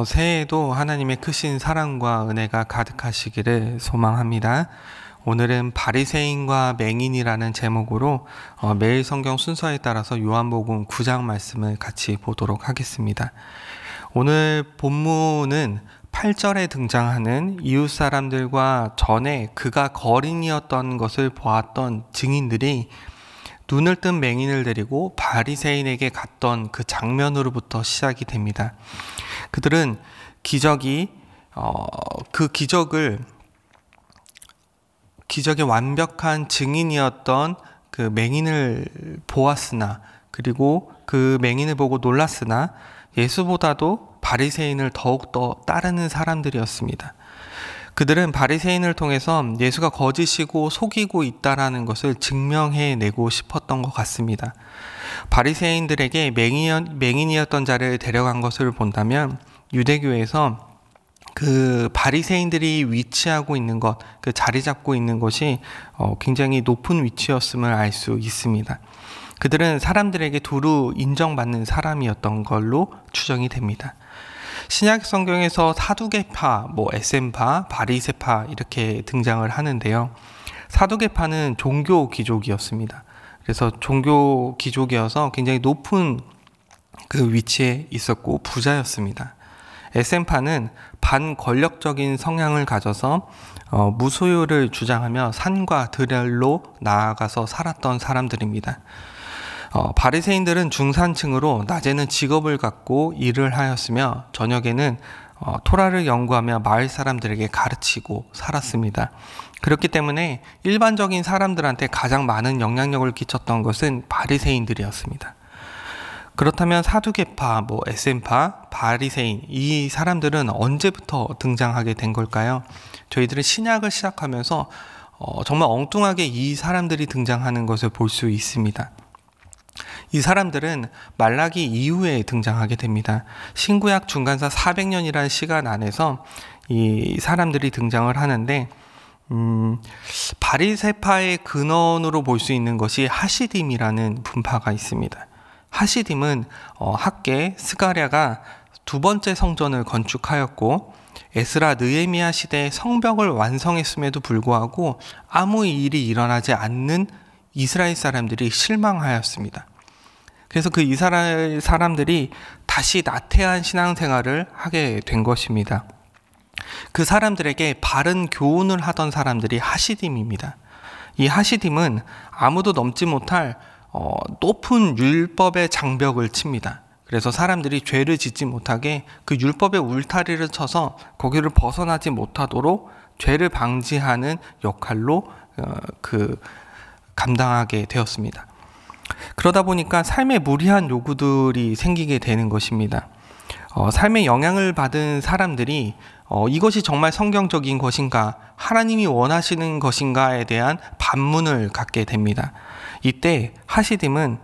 새해에도 하나님의 크신 사랑과 은혜가 가득하시기를 소망합니다. 오늘은 바리새인과 맹인이라는 제목으로 매일 성경 순서에 따라서 요한복음 9장 말씀을 같이 보도록 하겠습니다. 오늘 본문은 8절에 등장하는 이웃 사람들과 전에 그가 거린이었던 것을 보았던 증인들이 눈을 뜬 맹인을 데리고 바리새인에게 갔던 그 장면으로부터 시작이 됩니다. 그들은 그 기적의 완벽한 증인이었던 그 맹인을 보았으나, 그리고 그 맹인을 보고 놀랐으나 예수보다도 바리새인을 더욱더 따르는 사람들이었습니다. 그들은 바리새인을 통해서 예수가 거짓이고 속이고 있다라는 것을 증명해내고 싶었던 것 같습니다. 바리새인들에게 맹인이었던 자를 데려간 것을 본다면 유대교에서 그 바리새인들이 위치하고 있는 것, 그 자리 잡고 있는 것이 굉장히 높은 위치였음을 알 수 있습니다. 그들은 사람들에게 두루 인정받는 사람이었던 걸로 추정이 됩니다. 신약 성경에서 사두개파, 에센파, 바리새파 이렇게 등장을 하는데요. 사두개파는 종교 귀족이었습니다. 그래서 종교 귀족이어서 굉장히 높은 그 위치에 있었고 부자였습니다. 에센파는 반권력적인 성향을 가져서 무소유를 주장하며 산과 들로 나아가서 살았던 사람들입니다. 바리새인들은 중산층으로 낮에는 직업을 갖고 일을 하였으며 저녁에는 토라를 연구하며 마을 사람들에게 가르치고 살았습니다. 그렇기 때문에 일반적인 사람들한테 가장 많은 영향력을 끼쳤던 것은 바리새인들이었습니다. 그렇다면 사두개파, 에센파, 바리새인 이 사람들은 언제부터 등장하게 된 걸까요? 저희들은 신약을 시작하면서 정말 엉뚱하게 이 사람들이 등장하는 것을 볼 수 있습니다. 이 사람들은 말라기 이후에 등장하게 됩니다. 신구약 중간사 400년이라는 시간 안에서 이 사람들이 등장을 하는데 바리새파의 근원으로 볼 수 있는 것이 하시딤이라는 분파가 있습니다. 하시딤은 학계 스가랴가 두 번째 성전을 건축하였고 에스라 느헤미야 시대에 성벽을 완성했음에도 불구하고 아무 일이 일어나지 않는 이스라엘 사람들이 실망하였습니다. 그래서 그 이스라엘 사람들이 다시 나태한 신앙생활을 하게 된 것입니다. 그 사람들에게 바른 교훈을 하던 사람들이 하시딤입니다. 이 하시딤은 아무도 넘지 못할 높은 율법의 장벽을 칩니다. 그래서 사람들이 죄를 짓지 못하게 그 율법의 울타리를 쳐서 거기를 벗어나지 못하도록 죄를 방지하는 역할로 감당하게 되었습니다. 그러다 보니까 삶에 무리한 요구들이 생기게 되는 것입니다. 삶에 영향을 받은 사람들이 이것이 정말 성경적인 것인가, 하나님이 원하시는 것인가에 대한 반문을 갖게 됩니다. 이때 하시딤은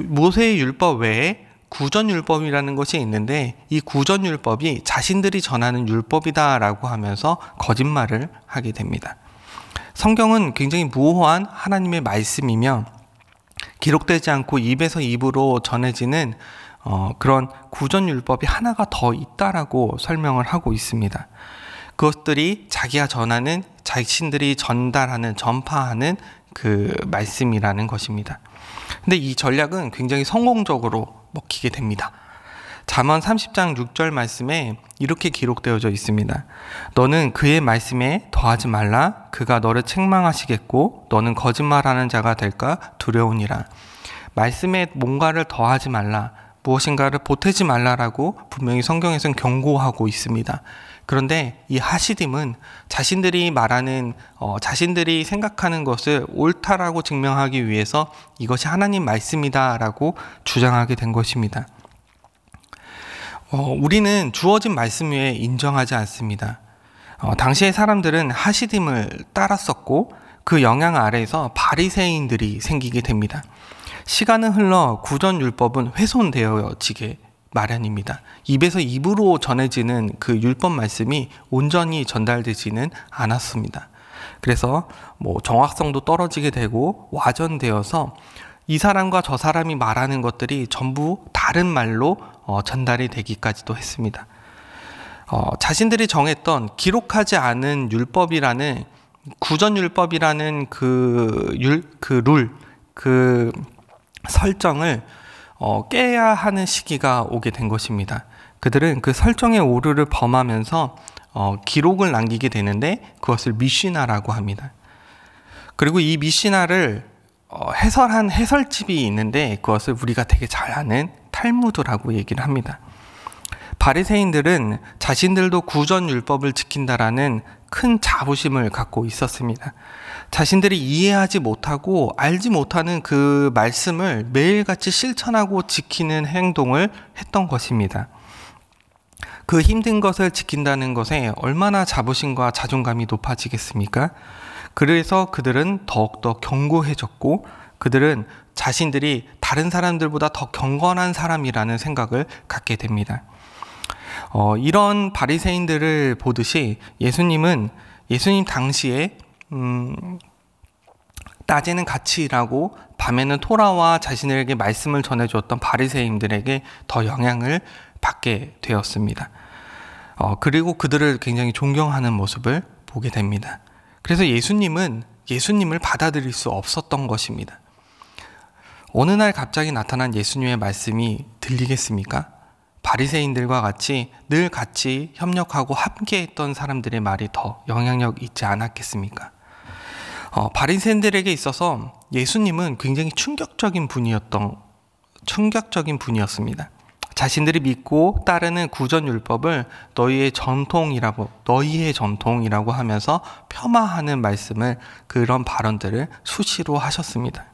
모세의 율법 외에 구전율법이라는 것이 있는데 이 구전율법이 자신들이 전하는 율법이다라고 하면서 거짓말을 하게 됩니다. 성경은 굉장히 모호한 하나님의 말씀이며 기록되지 않고 입에서 입으로 전해지는 그런 구전율법이 하나가 더 있다라고 설명을 하고 있습니다. 그것들이 자신들이 전달하는, 전파하는 그 말씀이라는 것입니다. 근데 이 전략은 굉장히 성공적으로 먹히게 됩니다. 잠언 30장 6절 말씀에 이렇게 기록되어져 있습니다. 너는 그의 말씀에 더하지 말라. 그가 너를 책망하시겠고 너는 거짓말하는 자가 될까 두려우니라. 말씀에 뭔가를 더하지 말라, 무엇인가를 보태지 말라라고 분명히 성경에서는 경고하고 있습니다. 그런데 이 하시딤은 자신들이 말하는 자신들이 생각하는 것을 옳다라고 증명하기 위해서 이것이 하나님 말씀이다라고 주장하게 된 것입니다. 우리는 주어진 말씀 외에 인정하지 않습니다. 당시의 사람들은 하시딤을 따랐었고 그 영향 아래에서 바리새인들이 생기게 됩니다. 시간은 흘러 구전율법은 훼손되어지게 마련입니다. 입에서 입으로 전해지는 그 율법 말씀이 온전히 전달되지는 않았습니다. 그래서 정확성도 떨어지게 되고 와전되어서 이 사람과 저 사람이 말하는 것들이 전부 다른 말로 전달이 되기까지도 했습니다. 자신들이 정했던 기록하지 않은 율법이라는 구전율법이라는 그 설정을 깨야 하는 시기가 오게 된 것입니다. 그들은 그 설정의 오류를 범하면서 기록을 남기게 되는데 그것을 미시나라고 합니다. 그리고 이 미시나를 해설한 해설집이 있는데 그것을 우리가 되게 잘 아는 탈무드라고 얘기를 합니다. 바리새인들은 자신들도 구전율법을 지킨다라는 큰 자부심을 갖고 있었습니다. 자신들이 이해하지 못하고 알지 못하는 그 말씀을 매일같이 실천하고 지키는 행동을 했던 것입니다. 그 힘든 것을 지킨다는 것에 얼마나 자부심과 자존감이 높아지겠습니까? 그래서 그들은 더욱더 견고해졌고 그들은 자신들이 다른 사람들보다 더 경건한 사람이라는 생각을 갖게 됩니다. 이런 바리새인들을 보듯이 예수님 당시에 낮에는 같이 일하고 밤에는 토라와 자신에게 말씀을 전해주었던 바리새인들에게 더 영향을 받게 되었습니다. 그리고 그들을 굉장히 존경하는 모습을 보게 됩니다. 그래서 예수님을 받아들일 수 없었던 것입니다. 어느 날 갑자기 나타난 예수님의 말씀이 들리겠습니까? 바리새인들과 같이 늘 같이 협력하고 함께했던 사람들의 말이 더 영향력 있지 않았겠습니까? 바리새인들에게 있어서 예수님은 굉장히 충격적인 분이었습니다. 자신들이 믿고 따르는 구전율법을 너희의 전통이라고 하면서 폄하하는 말씀을, 그런 발언들을 수시로 하셨습니다.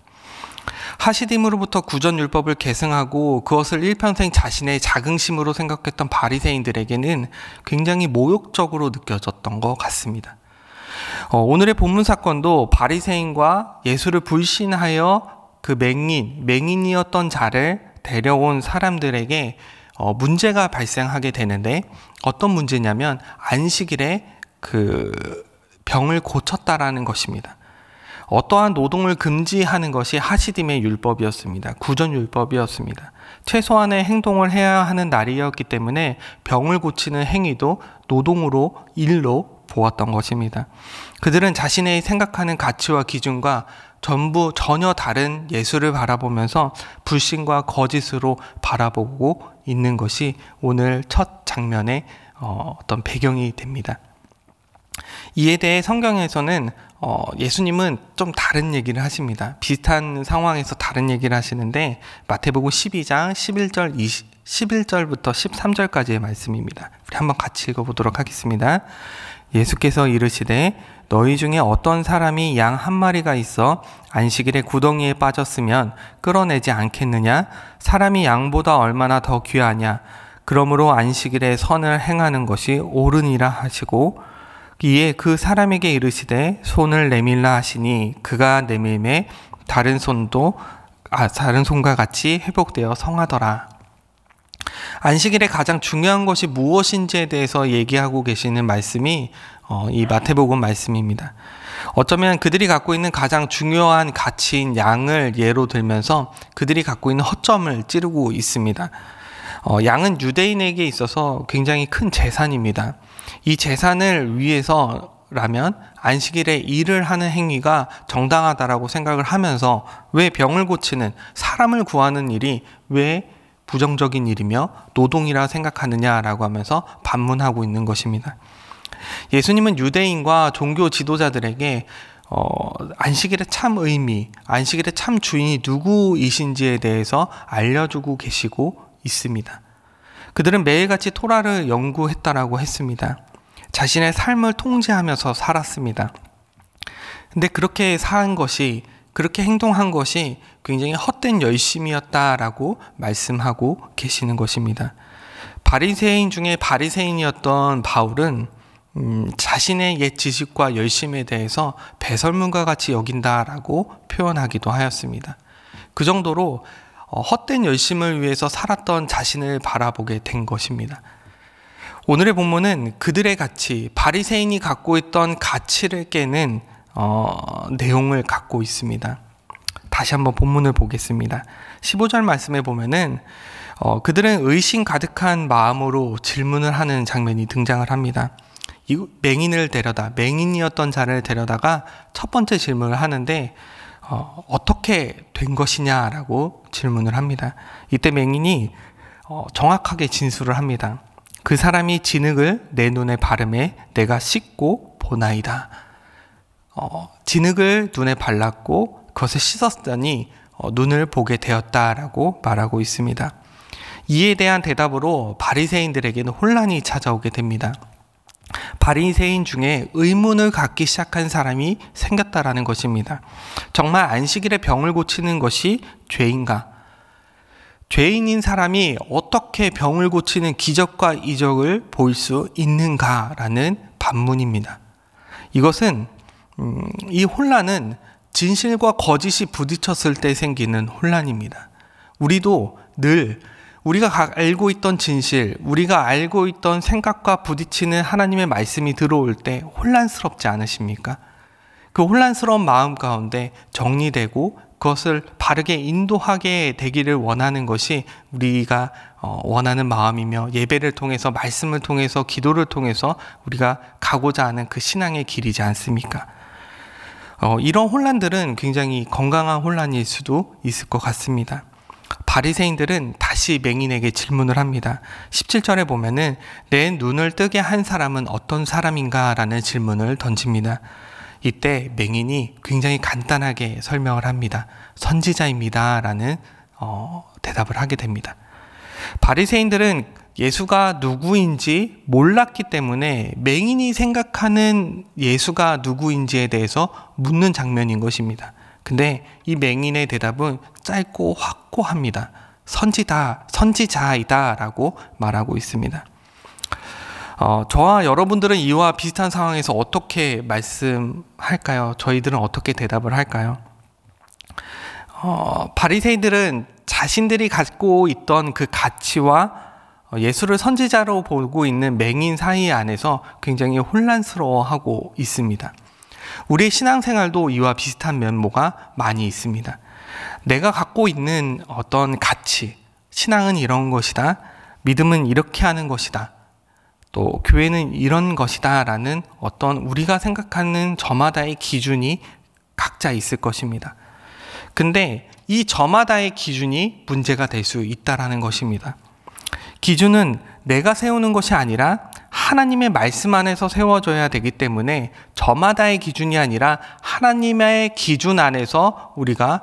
하시딤으로부터 구전율법을 계승하고 그것을 일평생 자신의 자긍심으로 생각했던 바리새인들에게는 굉장히 모욕적으로 느껴졌던 것 같습니다. 오늘의 본문 사건도 바리새인과 예수를 불신하여 그 맹인이었던 자를 데려온 사람들에게 문제가 발생하게 되는데, 어떤 문제냐면 안식일에 그 병을 고쳤다라는 것입니다. 어떠한 노동을 금지하는 것이 하시딤의 율법이었습니다. 구전율법이었습니다. 최소한의 행동을 해야 하는 날이었기 때문에 병을 고치는 행위도 노동으로, 일로 보았던 것입니다. 그들은 자신의 생각하는 가치와 기준과 전혀 다른 예수를 바라보면서 불신과 거짓으로 바라보고 있는 것이 오늘 첫 장면의 어떤 배경이 됩니다. 이에 대해 성경에서는 예수님은 좀 다른 얘기를 하십니다. 비슷한 상황에서 다른 얘기를 하시는데 마태복음 12장 11절부터 13절까지의 말씀입니다. 우리 한번 같이 읽어보도록 하겠습니다. 예수께서 이르시되 너희 중에 어떤 사람이 양 한 마리가 있어 안식일에 구덩이에 빠졌으면 끌어내지 않겠느냐? 사람이 양보다 얼마나 더 귀하냐? 그러므로 안식일에 선을 행하는 것이 옳으니라 하시고, 이에 그 사람에게 이르시되 손을 내밀라 하시니 그가 내밀매 다른 손과 같이 회복되어 성하더라. 안식일에 가장 중요한 것이 무엇인지에 대해서 얘기하고 계시는 말씀이 이 마태복음 말씀입니다. 어쩌면 그들이 갖고 있는 가장 중요한 가치인 양을 예로 들면서 그들이 갖고 있는 허점을 찌르고 있습니다. 양은 유대인에게 있어서 굉장히 큰 재산입니다. 이 재산을 위해서라면 안식일에 일을 하는 행위가 정당하다라고 생각을 하면서 왜 병을 고치는, 사람을 구하는 일이 왜 부정적인 일이며 노동이라 생각하느냐라고 하면서 반문하고 있는 것입니다. 예수님은 유대인과 종교 지도자들에게 안식일의 참 의미, 안식일의 참 주인이 누구이신지에 대해서 알려주고 계시고 있습니다. 그들은 매일같이 토라를 연구했다라고 했습니다. 자신의 삶을 통제하면서 살았습니다. 근데 그렇게 행동한 것이 굉장히 헛된 열심이었다라고 말씀하고 계시는 것입니다. 바리새인 중에 바리새인이었던 바울은 자신의 옛 지식과 열심에 대해서 배설물과 같이 여긴다라고 표현하기도 하였습니다. 그 정도로 헛된 열심을 위해서 살았던 자신을 바라보게 된 것입니다. 오늘의 본문은 그들의 가치, 바리새인이 갖고 있던 가치를 깨는 내용을 갖고 있습니다. 다시 한번 본문을 보겠습니다. 15절 말씀에 보면은 그들은 의심 가득한 마음으로 질문을 하는 장면이 등장을 합니다. 이 맹인이었던 자를 데려다가 첫 번째 질문을 하는데 어떻게 된 것이냐라고 질문을 합니다. 이때 맹인이 정확하게 진술을 합니다. 그 사람이 진흙을 내 눈에 바르매 내가 씻고 보나이다. 진흙을 눈에 발랐고 그것을 씻었더니 눈을 보게 되었다라고 말하고 있습니다. 이에 대한 대답으로 바리새인들에게는 혼란이 찾아오게 됩니다. 바리새인 중에 의문을 갖기 시작한 사람이 생겼다라는 것입니다. 정말 안식일에 병을 고치는 것이 죄인가? 죄인인 사람이 어떻게 병을 고치는 기적과 이적을 보일 수 있는가라는 반문입니다. 이것은 이 혼란은 진실과 거짓이 부딪혔을 때 생기는 혼란입니다. 우리도 늘 우리가 알고 있던 진실, 우리가 알고 있던 생각과 부딪히는 하나님의 말씀이 들어올 때 혼란스럽지 않으십니까? 그 혼란스러운 마음 가운데 정리되고 그것을 바르게 인도하게 되기를 원하는 것이 우리가 원하는 마음이며, 예배를 통해서, 말씀을 통해서, 기도를 통해서 우리가 가고자 하는 그 신앙의 길이지 않습니까? 이런 혼란들은 굉장히 건강한 혼란일 수도 있을 것 같습니다. 바리새인들은 다시 맹인에게 질문을 합니다. 17절에 보면은 내 눈을 뜨게 한 사람은 어떤 사람인가? 라는 질문을 던집니다. 이때 맹인이 굉장히 간단하게 설명을 합니다. 선지자입니다 라는 대답을 하게 됩니다. 바리새인들은 예수가 누구인지 몰랐기 때문에 맹인이 생각하는 예수가 누구인지에 대해서 묻는 장면인 것입니다. 근데 이 맹인의 대답은 짧고 확고합니다. 선지자이다 라고 말하고 있습니다. 저와 여러분들은 이와 비슷한 상황에서 어떻게 말씀할까요? 저희들은 어떻게 대답을 할까요? 바리새인들은 자신들이 갖고 있던 그 가치와 예수를 선지자로 보고 있는 맹인 사이 안에서 굉장히 혼란스러워하고 있습니다. 우리의 신앙생활도 이와 비슷한 면모가 많이 있습니다. 내가 갖고 있는 어떤 가치, 신앙은 이런 것이다, 믿음은 이렇게 하는 것이다, 또 교회는 이런 것이다 라는 어떤 우리가 생각하는 저마다의 기준이 각자 있을 것입니다. 근데 이 저마다의 기준이 문제가 될 수 있다라는 것입니다. 기준은 내가 세우는 것이 아니라 하나님의 말씀 안에서 세워져야 되기 때문에 저마다의 기준이 아니라 하나님의 기준 안에서 우리가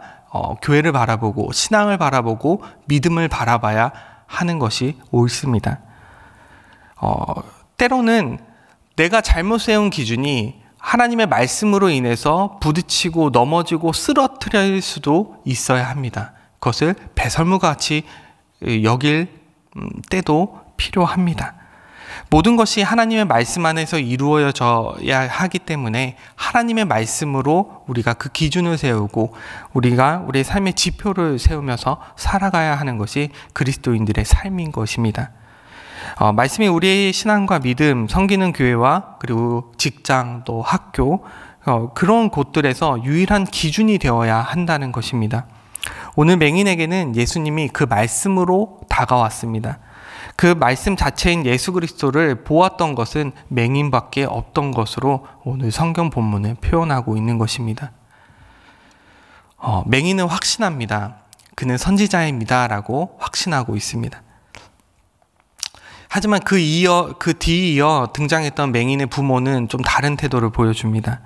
교회를 바라보고 신앙을 바라보고 믿음을 바라봐야 하는 것이 옳습니다. 때로는 내가 잘못 세운 기준이 하나님의 말씀으로 인해서 부딪히고 넘어지고 쓰러뜨릴 수도 있어야 합니다. 그것을 배설물같이 여길 때도 필요합니다. 모든 것이 하나님의 말씀 안에서 이루어져야 하기 때문에 하나님의 말씀으로 우리가 그 기준을 세우고 우리가 우리의 삶의 지표를 세우면서 살아가야 하는 것이 그리스도인들의 삶인 것입니다. 말씀이 우리의 신앙과 믿음, 섬기는 교회와 그리고 직장 또 학교 그런 곳들에서 유일한 기준이 되어야 한다는 것입니다. 오늘 맹인에게는 예수님이 그 말씀으로 다가왔습니다. 그 말씀 자체인 예수 그리스도를 보았던 것은 맹인밖에 없던 것으로 오늘 성경 본문을 표현하고 있는 것입니다. 맹인은 확신합니다. 그는 선지자입니다 라고 확신하고 있습니다. 하지만 그 뒤이어 등장했던 맹인의 부모는 좀 다른 태도를 보여줍니다.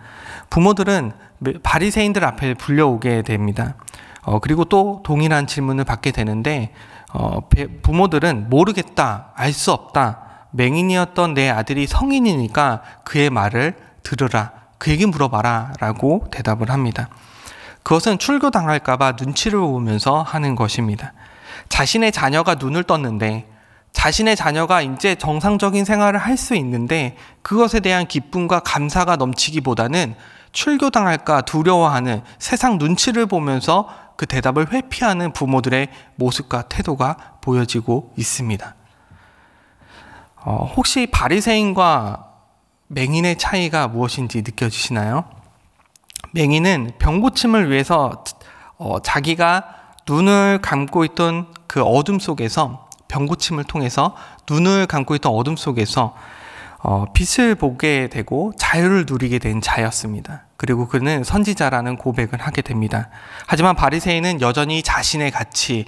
부모들은 바리새인들 앞에 불려오게 됩니다. 그리고 또 동일한 질문을 받게 되는데 부모들은 모르겠다, 알 수 없다, 맹인이었던 내 아들이 성인이니까 그의 말을 들으라, 그에게 물어봐라 라고 대답을 합니다. 그것은 출교당할까 봐 눈치를 보면서 하는 것입니다. 자신의 자녀가 눈을 떴는데, 자신의 자녀가 이제 정상적인 생활을 할 수 있는데 그것에 대한 기쁨과 감사가 넘치기보다는 출교당할까 두려워하는, 세상 눈치를 보면서 그 대답을 회피하는 부모들의 모습과 태도가 보여지고 있습니다. 혹시 바리새인과 맹인의 차이가 무엇인지 느껴지시나요? 맹인은 병 고침을 위해서 자기가 눈을 감고 있던 그 어둠 속에서, 병고침을 통해서 눈을 감고 있던 어둠 속에서 빛을 보게 되고 자유를 누리게 된 자였습니다. 그리고 그는 선지자라는 고백을 하게 됩니다. 하지만 바리새인은 여전히 자신의 가치,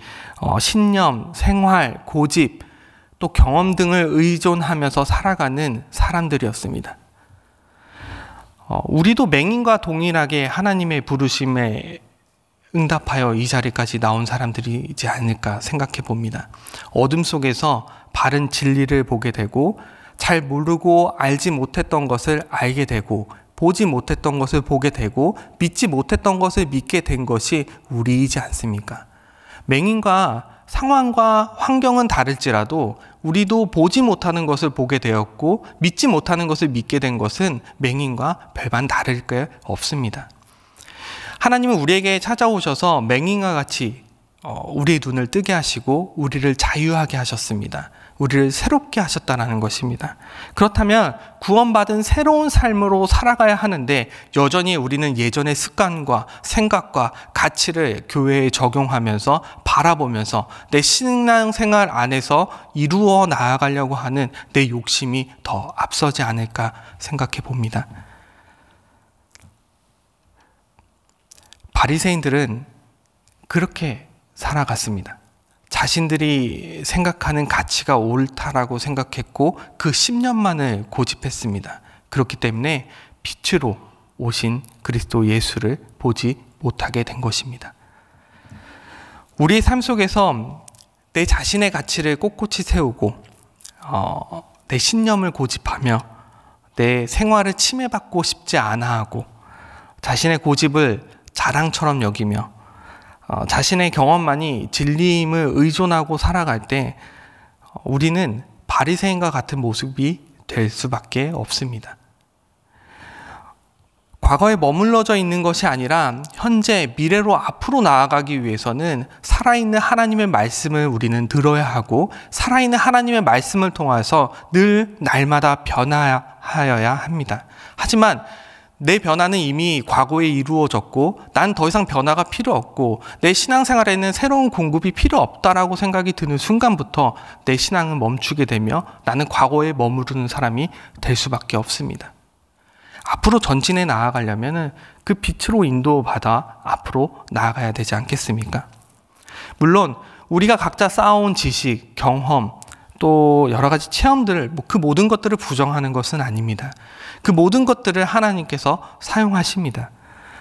신념, 생활, 고집, 또 경험 등을 의존하면서 살아가는 사람들이었습니다. 우리도 맹인과 동일하게 하나님의 부르심에 응답하여 이 자리까지 나온 사람들이지 않을까 생각해 봅니다. 어둠 속에서 바른 진리를 보게 되고, 잘 모르고 알지 못했던 것을 알게 되고, 보지 못했던 것을 보게 되고, 믿지 못했던 것을 믿게 된 것이 우리이지 않습니까? 맹인과 상황과 환경은 다를지라도 우리도 보지 못하는 것을 보게 되었고, 믿지 못하는 것을 믿게 된 것은 맹인과 별반 다를 게 없습니다. 하나님은 우리에게 찾아오셔서 맹인과 같이 우리의 눈을 뜨게 하시고 우리를 자유하게 하셨습니다. 우리를 새롭게 하셨다는 것입니다. 그렇다면 구원받은 새로운 삶으로 살아가야 하는데, 여전히 우리는 예전의 습관과 생각과 가치를 교회에 적용하면서 바라보면서 내 신앙생활 안에서 이루어 나아가려고 하는 내 욕심이 더 앞서지 않을까 생각해 봅니다. 바리새인들은 그렇게 살아갔습니다. 자신들이 생각하는 가치가 옳다라고 생각했고 그 10년만을 고집했습니다. 그렇기 때문에 빛으로 오신 그리스도 예수를 보지 못하게 된 것입니다. 우리의 삶 속에서 내 자신의 가치를 꼿꼿이 세우고 내 신념을 고집하며 내 생활을 침해받고 싶지 않아 하고, 자신의 고집을 자랑처럼 여기며 자신의 경험만이 진리임을 의존하고 살아갈 때 우리는 바리새인과 같은 모습이 될 수밖에 없습니다. 과거에 머물러져 있는 것이 아니라 현재, 미래로 앞으로 나아가기 위해서는 살아있는 하나님의 말씀을 우리는 들어야 하고, 살아있는 하나님의 말씀을 통해서 늘 날마다 변화하여야 합니다. 하지만 내 변화는 이미 과거에 이루어졌고 난 더 이상 변화가 필요 없고 내 신앙생활에는 새로운 공급이 필요 없다라고 생각이 드는 순간부터 내 신앙은 멈추게 되며 나는 과거에 머무르는 사람이 될 수밖에 없습니다. 앞으로 전진해 나아가려면 그 빛으로 인도받아 앞으로 나아가야 되지 않겠습니까? 물론 우리가 각자 쌓아온 지식, 경험, 또 여러 가지 체험들, 그 모든 것들을 부정하는 것은 아닙니다. 그 모든 것들을 하나님께서 사용하십니다.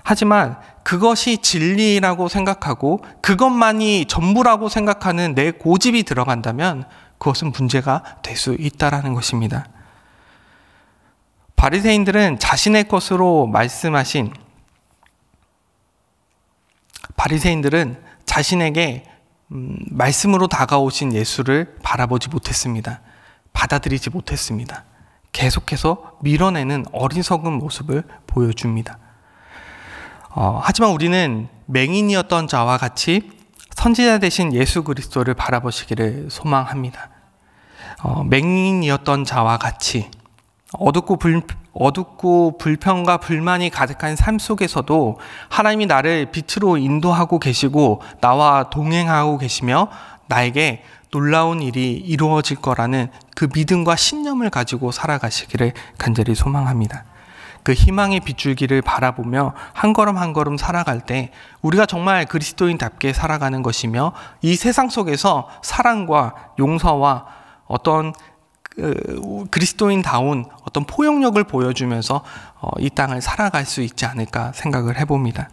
하지만 그것이 진리라고 생각하고 그것만이 전부라고 생각하는 내 고집이 들어간다면 그것은 문제가 될 수 있다는 것입니다. 바리새인들은 자신의 것으로 말씀하신, 바리새인들은 자신에게 말씀으로 다가오신 예수를 바라보지 못했습니다. 받아들이지 못했습니다. 계속해서 밀어내는 어리석은 모습을 보여줍니다. 하지만 우리는 맹인이었던 자와 같이 선지자 되신 예수 그리스도를 바라보시기를 소망합니다. 맹인이었던 자와 같이 어둡고 불평과 불만이 가득한 삶 속에서도 하나님이 나를 빛으로 인도하고 계시고 나와 동행하고 계시며 나에게 놀라운 일이 이루어질 거라는 그 믿음과 신념을 가지고 살아가시기를 간절히 소망합니다. 그 희망의 빗줄기를 바라보며 한 걸음 한 걸음 살아갈 때 우리가 정말 그리스도인답게 살아가는 것이며 이 세상 속에서 사랑과 용서와 어떤 그리스도인다운 어떤 포용력을 보여주면서 이 땅을 살아갈 수 있지 않을까 생각을 해봅니다.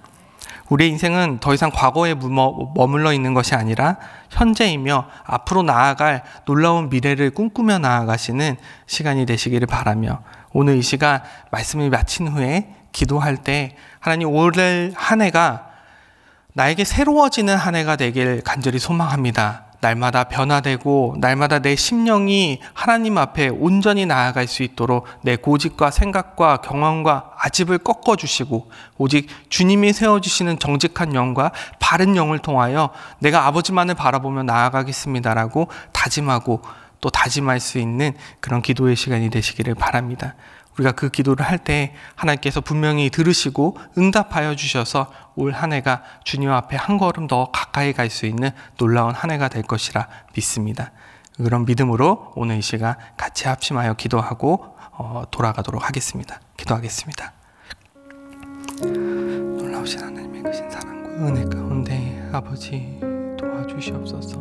우리의 인생은 더 이상 과거에 머물러 있는 것이 아니라 현재이며 앞으로 나아갈 놀라운 미래를 꿈꾸며 나아가시는 시간이 되시기를 바라며, 오늘 이 시간 말씀을 마친 후에 기도할 때 하나님, 올 한 해가 나에게 새로워지는 한 해가 되길 간절히 소망합니다. 날마다 변화되고 날마다 내 심령이 하나님 앞에 온전히 나아갈 수 있도록 내 고집과 생각과 경험과 아집을 꺾어주시고 오직 주님이 세워주시는 정직한 영과 바른 영을 통하여 내가 아버지만을 바라보며 나아가겠습니다라고 다짐하고 또 다짐할 수 있는 그런 기도의 시간이 되시기를 바랍니다. 우리가 그 기도를 할 때 하나님께서 분명히 들으시고 응답하여 주셔서 올 한 해가 주님 앞에 한 걸음 더 가까이 갈 수 있는 놀라운 한 해가 될 것이라 믿습니다. 그런 믿음으로 오늘 이 시간 같이 합심하여 기도하고 돌아가도록 하겠습니다. 기도하겠습니다. 놀라우신 하나님의 크신 사랑과 은혜 가운데 아버지 도와주시옵소서.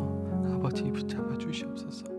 아버지 붙잡아 주시옵소서.